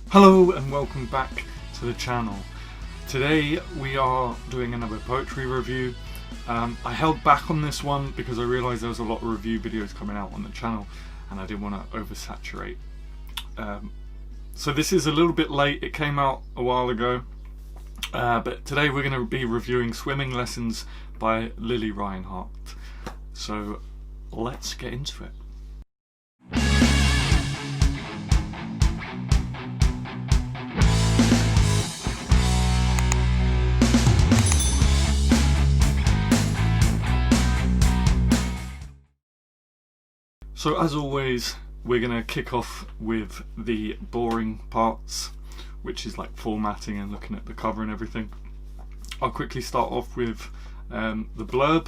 Hello and welcome back to the channel. Today we are doing another poetry review. I held back on this one because I realised there was a lot of review videos coming out on the channel and I didn't want to oversaturate. So this is a little bit late, it came out a while ago, but today we're going to be reviewing Swimming Lessons by Lili Reinhart. So let's get into it. So as always, we're going to kick off with the boring parts, which is like formatting and looking at the cover and everything. I'll quickly start off with the blurb.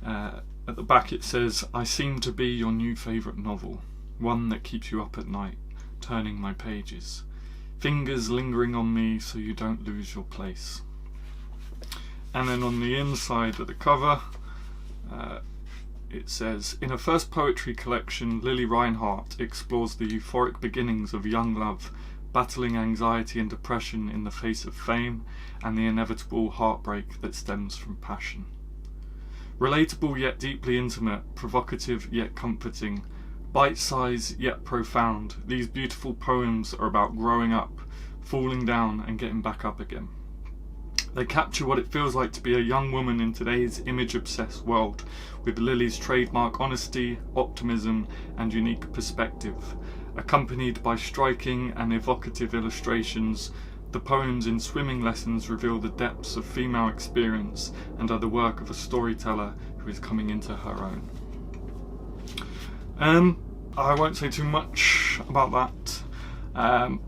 At the back it says, "I seem to be your new favourite novel, one that keeps you up at night, turning my pages. Fingers lingering on me so you don't lose your place." And then on the inside of the cover, it says, "In her first poetry collection, Lili Reinhart explores the euphoric beginnings of young love, battling anxiety and depression in the face of fame, and the inevitable heartbreak that stems from passion. Relatable yet deeply intimate, provocative yet comforting, bite-sized yet profound, these beautiful poems are about growing up, falling down and getting back up again. They capture what it feels like to be a young woman in today's image-obsessed world, with Lili's trademark honesty, optimism and unique perspective. Accompanied by striking and evocative illustrations, the poems in Swimming Lessons reveal the depths of female experience and are the work of a storyteller who is coming into her own." I won't say too much about that.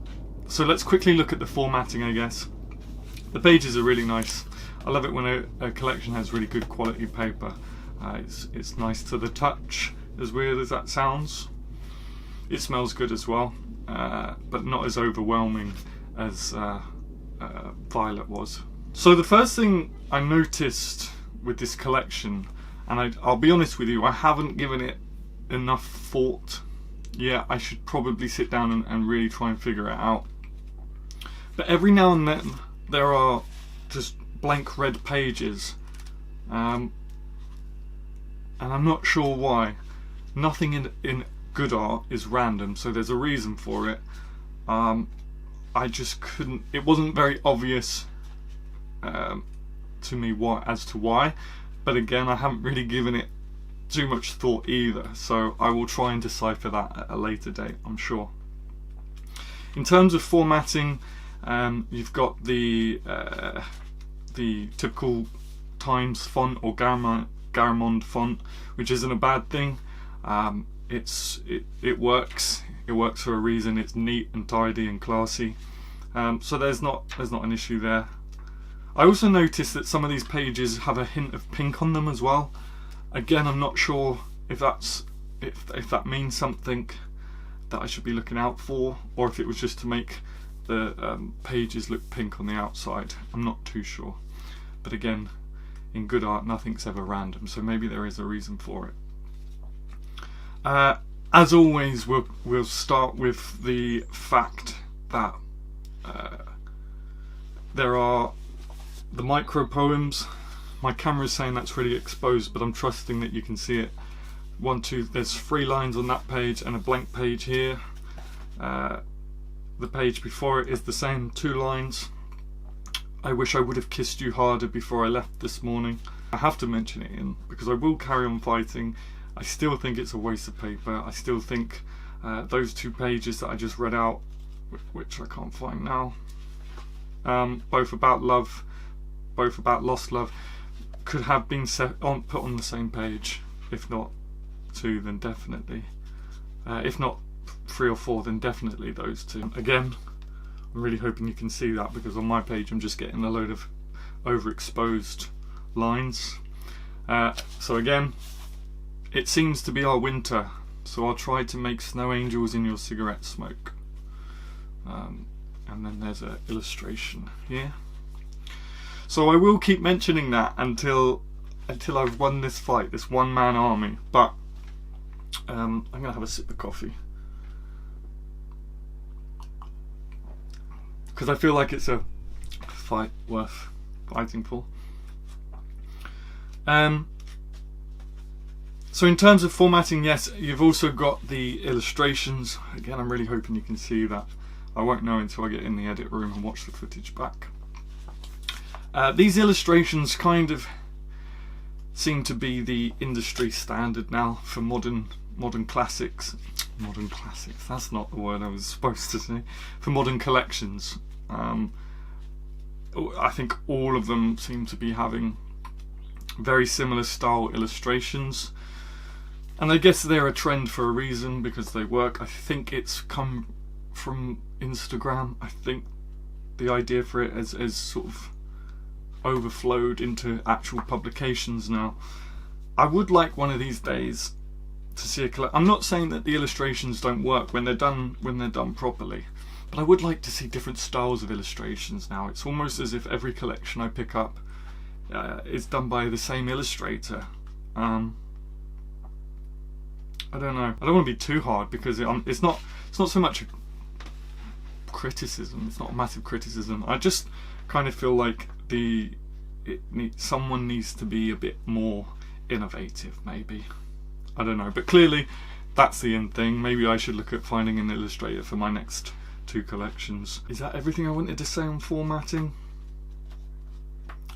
So let's quickly look at the formatting, I guess. The pages are really nice. I love it when a collection has really good quality paper. It's nice to the touch, as weird as that sounds. It smells good as well, but not as overwhelming as Violet was. So the first thing I noticed with this collection, and I'll be honest with you, I haven't given it enough thought yet. I should probably sit down and really try and figure it out. But every now and then there are just blank red pages, and I'm not sure why. Nothing in good art is random, so there's a reason for it. I just couldn't, it wasn't very obvious to me as to why, but again, I haven't really given it too much thought either, so I will try and decipher that at a later date, I'm sure. In terms of formatting, you've got the typical Times font or Garamond font, which isn't a bad thing. It works. It works for a reason. It's neat and tidy and classy. So there's not an issue there. I also noticed that some of these pages have a hint of pink on them as well. Again, I'm not sure if that means something that I should be looking out for, or if it was just to make the pages look pink on the outside. I'm not too sure. But again, in good art, nothing's ever random, so maybe there is a reason for it. As always, we'll start with the fact that there are the micro poems. My camera's saying that's really exposed, but I'm trusting that you can see it. There's 3 lines on that page and a blank page here. The page before it is the same, 2 lines. "I wish I would have kissed you harder before I left this morning." I have to mention it in because I will carry on fighting. I still think it's a waste of paper. I still think those 2 pages that I just read out, which I can't find now, both about love, both about lost love, could have been put on the same page. If not 2, then definitely. If not 3 or 4, then definitely those 2. Again, I'm really hoping you can see that, because on my page I'm just getting a load of overexposed lines. So again, "It seems to be our winter, so I'll try to make snow angels in your cigarette smoke." And then there's an illustration here. So I will keep mentioning that until I've won this fight, this one-man army. But I'm gonna have a sip of coffee. because I feel like it's a fight worth fighting for. So in terms of formatting, yes, you've also got the illustrations. Again, I'm really hoping you can see that. I won't know until I get in the edit room and watch the footage back. These illustrations kind of seem to be the industry standard now for modern classics. Modern classics, that's not the word I was supposed to say. For modern collections. I think all of them seem to be having very similar style illustrations. And I guess they're a trend for a reason, because they work. I think it's come from Instagram. I think the idea for it has sort of overflowed into actual publications now. I would like one of these days to see I'm not saying that the illustrations don't work when they're done properly, but I would like to see different styles of illustrations now. It's almost as if every collection I pick up is done by the same illustrator. I don't know. I don't want to be too hard, because it's not so much a criticism. It's not a massive criticism. I just kind of feel like someone needs to be a bit more innovative, maybe. I don't know. But clearly, that's the end thing. Maybe I should look at finding an illustrator for my next 2 collections. Is that everything I wanted to say on formatting?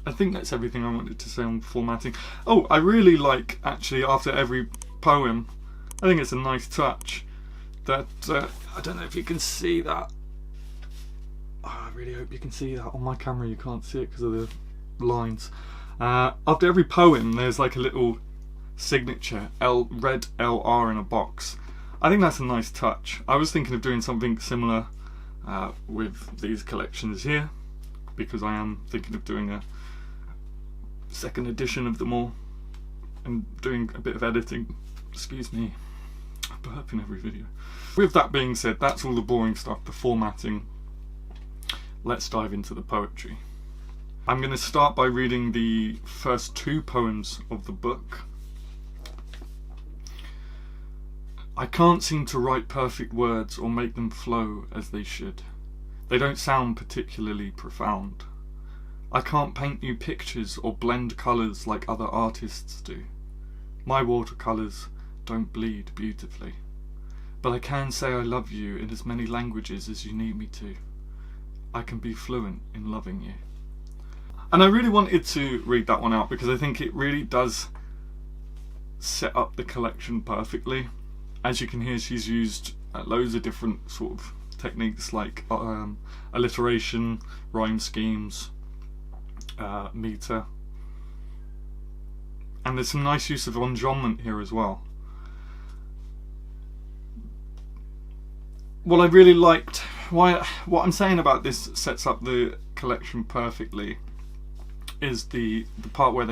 I think that's everything I wanted to say on formatting. Oh, I really like, actually, after every poem, I think it's a nice touch that, I don't know if you can see that. Oh, I really hope you can see that. On my camera you can't see it because of the lines. After every poem there's like a little signature, red LR in a box. I think that's a nice touch. I was thinking of doing something similar with these collections here, because I am thinking of doing a second edition of them all and doing a bit of editing. Excuse me, I burp in every video. With that being said, that's all the boring stuff, the formatting. Let's dive into the poetry. I'm going to start by reading the first 2 poems of the book. I can't seem to write perfect words or make them flow as they should. They don't sound particularly profound. I can't paint you pictures or blend colours like other artists do. My watercolours don't bleed beautifully. But I can say I love you in as many languages as you need me to. I can be fluent in loving you. And I really wanted to read that one out because I think it really does set up the collection perfectly. As you can hear, she's used loads of different sort of techniques like alliteration, rhyme schemes, meter. And there's some nice use of enjambment here as well. What I really liked, what I'm saying about this sets up the collection perfectly, is the part where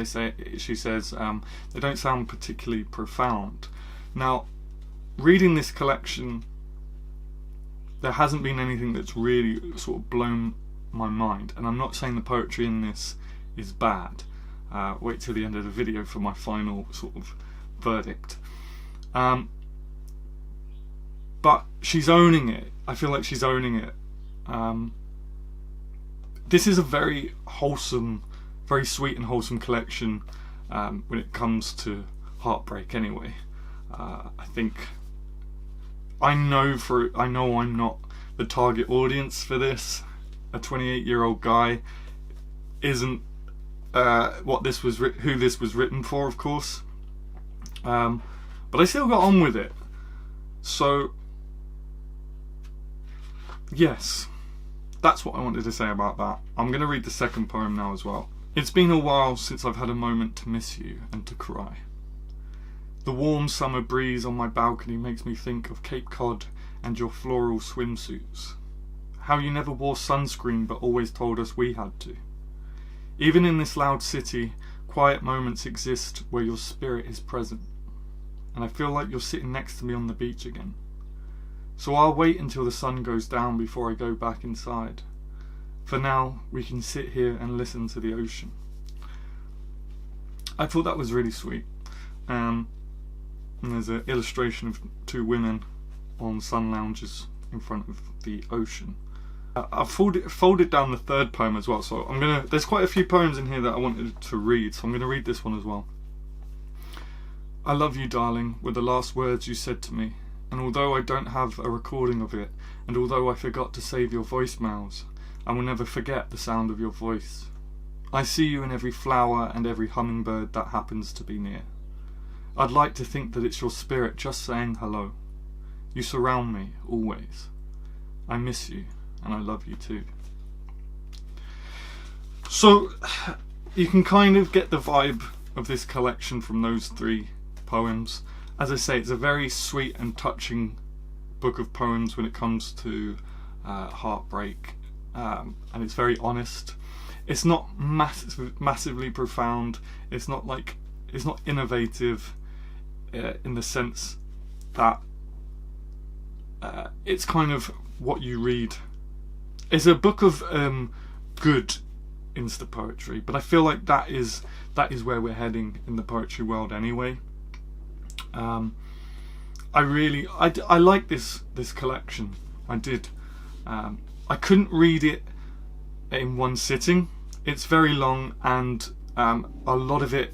she says they don't sound particularly profound. Now, reading this collection, there hasn't been anything that's really sort of blown my mind, and I'm not saying the poetry in this is bad. Wait till the end of the video for my final sort of verdict. But she's owning it. I feel like she's owning it. This is a very wholesome, very sweet and wholesome collection when it comes to heartbreak anyway. I think I know I'm not the target audience for this. A 28-year-old guy isn't who this was written for, of course. But I still got on with it. So yes, that's what I wanted to say about that. I'm going to read the second poem now as well. It's been a while since I've had a moment to miss you and to cry. The warm summer breeze on my balcony makes me think of Cape Cod and your floral swimsuits. How you never wore sunscreen but always told us we had to. Even in this loud city, quiet moments exist where your spirit is present. And I feel like you're sitting next to me on the beach again. So I'll wait until the sun goes down before I go back inside. For now, we can sit here and listen to the ocean. I thought that was really sweet. And there's an illustration of 2 women on sun lounges in front of the ocean. I've folded down the third poem as well, so there's quite a few poems in here that I wanted to read, so I'm gonna read this one as well. I love you, darling, were the last words you said to me, and although I don't have a recording of it, and although I forgot to save your voicemails, I will never forget the sound of your voice. I see you in every flower and every hummingbird that happens to be near. I'd like to think that it's your spirit just saying hello. You surround me, always. I miss you, and I love you too. So, you can kind of get the vibe of this collection from those three poems. As I say, it's a very sweet and touching book of poems when it comes to heartbreak, and it's very honest. It's not massively profound. It's not innovative in the sense that it's kind of what you read. It's a book of good insta poetry, but I feel like that is where we're heading in the poetry world anyway. I like this collection. I did. I couldn't read it in one sitting. It's very long, and a lot of it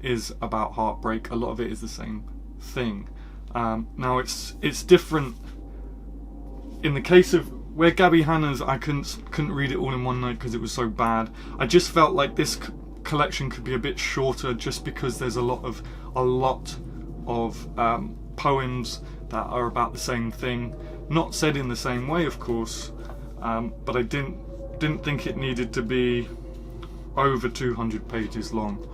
is about heartbreak. A lot of it is the same thing. Now it's different. In the case of where Gabby Hanna's, I couldn't read it all in one night because it was so bad. I just felt like this collection could be a bit shorter, just because there's a lot of poems that are about the same thing, not said in the same way, of course, but I didn't think it needed to be over 200 pages long.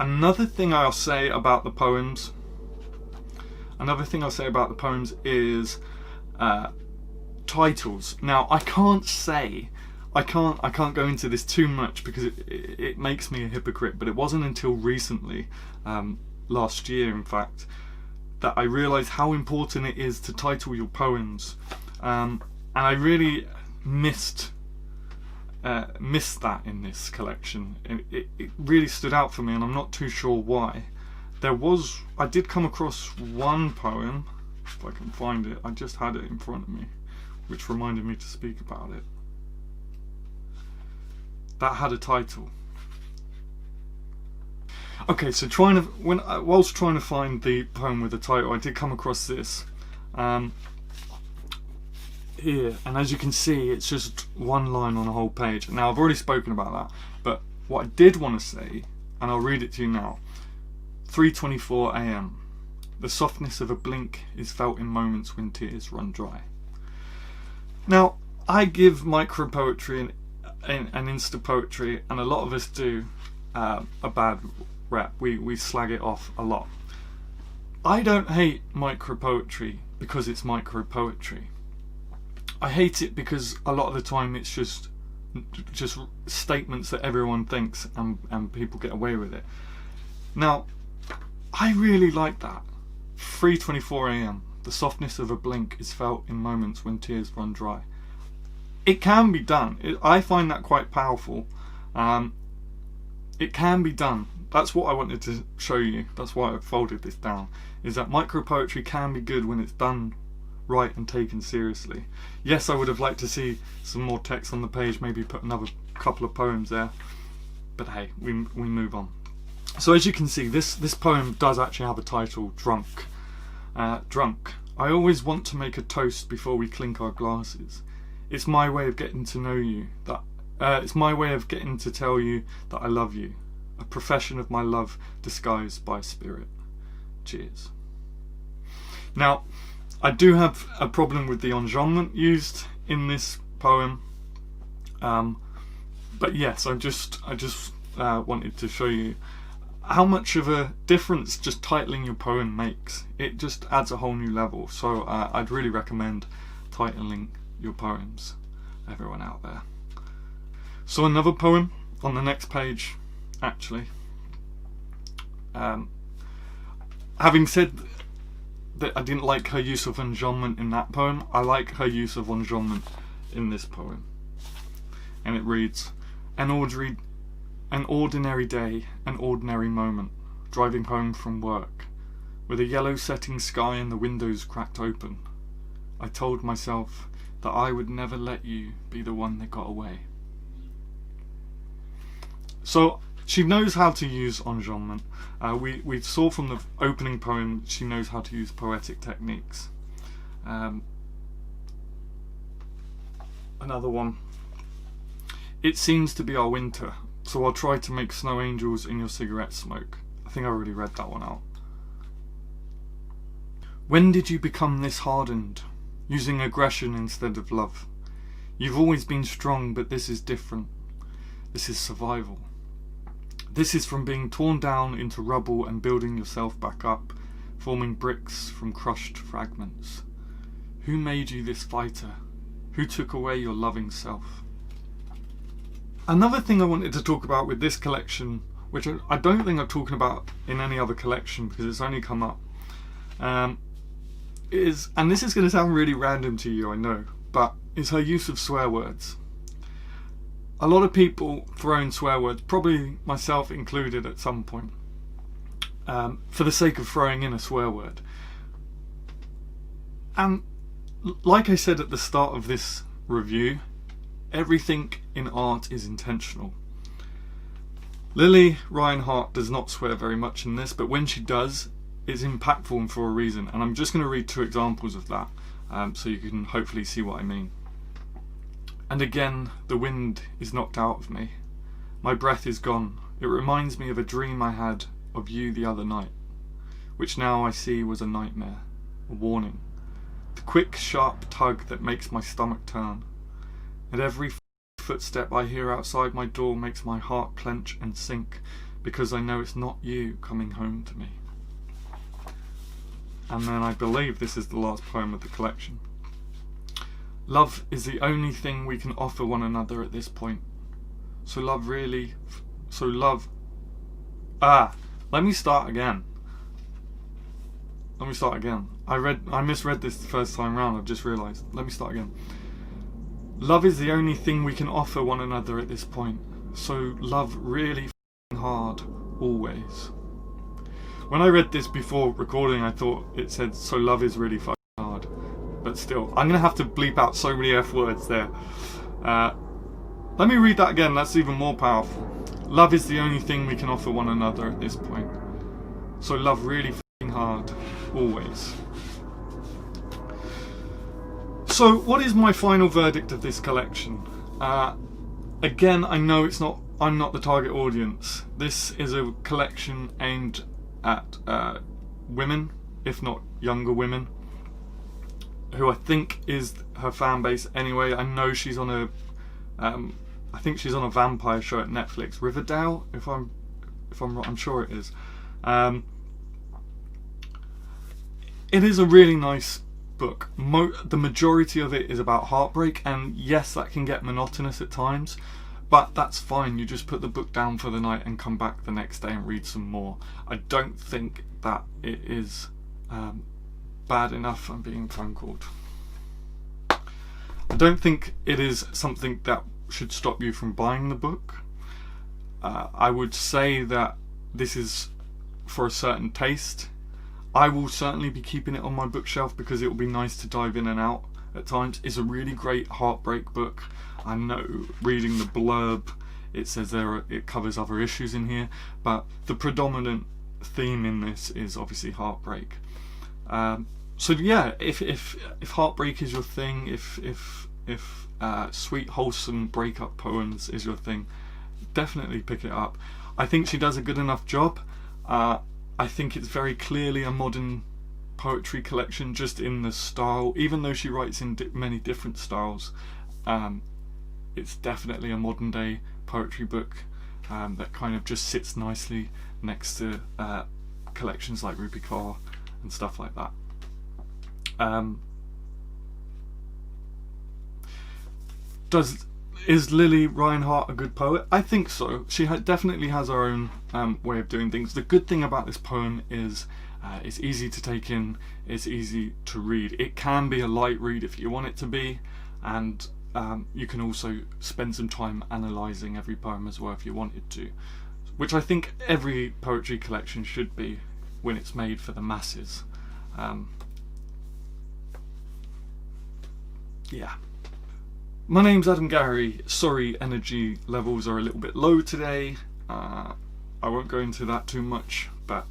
Another thing I'll say about the poems is titles. Now, I can't go into this too much because it makes me a hypocrite, but it wasn't until recently, last year in fact, that I realised how important it is to title your poems, and I really missed that in this collection. It really stood out for me, and I'm not too sure why. I did come across one poem, if I can find it. I just had it in front of me, which reminded me to speak about it. That had a title. Okay, so whilst trying to find the poem with the title, I did come across this here, and as you can see, it's just one line on a whole page. Now, I've already spoken about that, but what I did want to say, and I'll read it to you now. 3:24 a.m. The softness of a blink is felt in moments when tears run dry. Now, I give micro poetry and insta poetry, and a lot of us do, a bad rep. We slag it off a lot. I don't hate micro poetry because it's micro poetry. I hate it because a lot of the time it's just statements that everyone thinks, and people get away with it. Now, I really like that. 3:24 a.m. The softness of a blink is felt in moments when tears run dry. It can be done. I find that quite powerful. It can be done. That's what I wanted to show you. That's why I folded this down. Is that micro poetry can be good when it's done right and taken seriously. Yes, I would have liked to see some more text on the page, maybe put another couple of poems there. But hey, we move on. So as you can see, this poem does actually have a title, Drunk. Drunk. I always want to make a toast before we clink our glasses. It's my way of getting to know you. It's my way of getting to tell you that I love you. A profession of my love disguised by spirit. Cheers. Now, I do have a problem with the enjambment used in this poem. But yes, I just wanted to show you how much of a difference just titling your poem makes. It just adds a whole new level. So I'd really recommend titling your poems, everyone out there. So another poem on the next page, actually. Having said that I didn't like her use of enjambment in that poem, I like her use of enjambment in this poem. And it reads, An ordinary day, an ordinary moment, driving home from work, with a yellow setting sky and the windows cracked open. I told myself that I would never let you be the one that got away. So she knows how to use enjambment. We saw from the opening poem she knows how to use poetic techniques. Another one. It seems to be our winter, so I'll try to make snow angels in your cigarette smoke. I think I already read that one out. When did you become this hardened, using aggression instead of love? You've always been strong, but this is different. This is survival. This is from being torn down into rubble and building yourself back up, forming bricks from crushed fragments. Who made you this fighter? Who took away your loving self? Another thing I wanted to talk about with this collection, which I don't think I'm talking about in any other collection because it's only come up, is, and this is going to sound really random to you, I know, but is her use of swear words. A lot of people throw in swear words, probably myself included at some point, for the sake of throwing in a swear word. And like I said at the start of this review, everything in art is intentional. Lili Reinhart does not swear very much in this, but when she does, it's impactful and for a reason. And I'm just going to read 2 examples of that, so you can hopefully see what I mean. And again, the wind is knocked out of me. My breath is gone. It reminds me of a dream I had of you the other night, which now I see was a nightmare, a warning. The quick, sharp tug that makes my stomach turn. And every footstep I hear outside my door makes my heart clench and sink, because I know it's not you coming home to me. And then I believe this is the last poem of the collection. Love is the only thing we can offer one another at this point. Let me start again. I misread this the first time round, I've just realised. Let me start again. Love is the only thing we can offer one another at this point. So love really hard, always. When I read this before recording, I thought it said, so love is really fucking hard. But still, I'm going to have to bleep out so many F words there. Let me read that again, that's even more powerful. Love is the only thing we can offer one another at this point. So love really fucking hard, always. So what is my final verdict of this collection? Again, I know I'm not the target audience. This is a collection aimed at women, if not younger women, who I think is her fan base anyway. I know she's on I think she's on a vampire show at Netflix, Riverdale, if I'm wrong, I'm sure it is. It is a really nice book. The majority of it is about heartbreak, and yes, that can get monotonous at times, but that's fine. You just put the book down for the night and come back the next day and read some more. I don't think that it is bad enough. I'm being phone called. I don't think it is something that should stop you from buying the book. I would say that this is for a certain taste. I will certainly be keeping it on my bookshelf because it will be nice to dive in and out at times. It's a really great heartbreak book. I know, reading the blurb, it says it covers other issues in here, but the predominant theme in this is obviously heartbreak. So yeah, if heartbreak is your thing, if sweet wholesome breakup poems is your thing, definitely pick it up. I think she does a good enough job. I think it's very clearly a modern poetry collection, just in the style. Even though she writes in many different styles, it's definitely a modern day poetry book that kind of just sits nicely next to collections like Ruby Kaur and stuff like that. Is Lili Reinhart a good poet? I think so. She definitely has her own way of doing things. The good thing about this poem is it's easy to take in, it's easy to read. It can be a light read if you want it to be, and you can also spend some time analysing every poem as well if you wanted to, which I think every poetry collection should be when it's made for the masses. yeah. My name's Adam Gary. Sorry, energy levels are a little bit low today. I won't go into that too much, but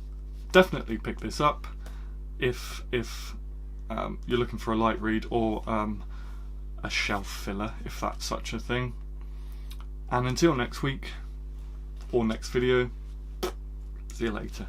definitely pick this up if you're looking for a light read or a shelf filler, if that's such a thing. And until next week or next video, see you later.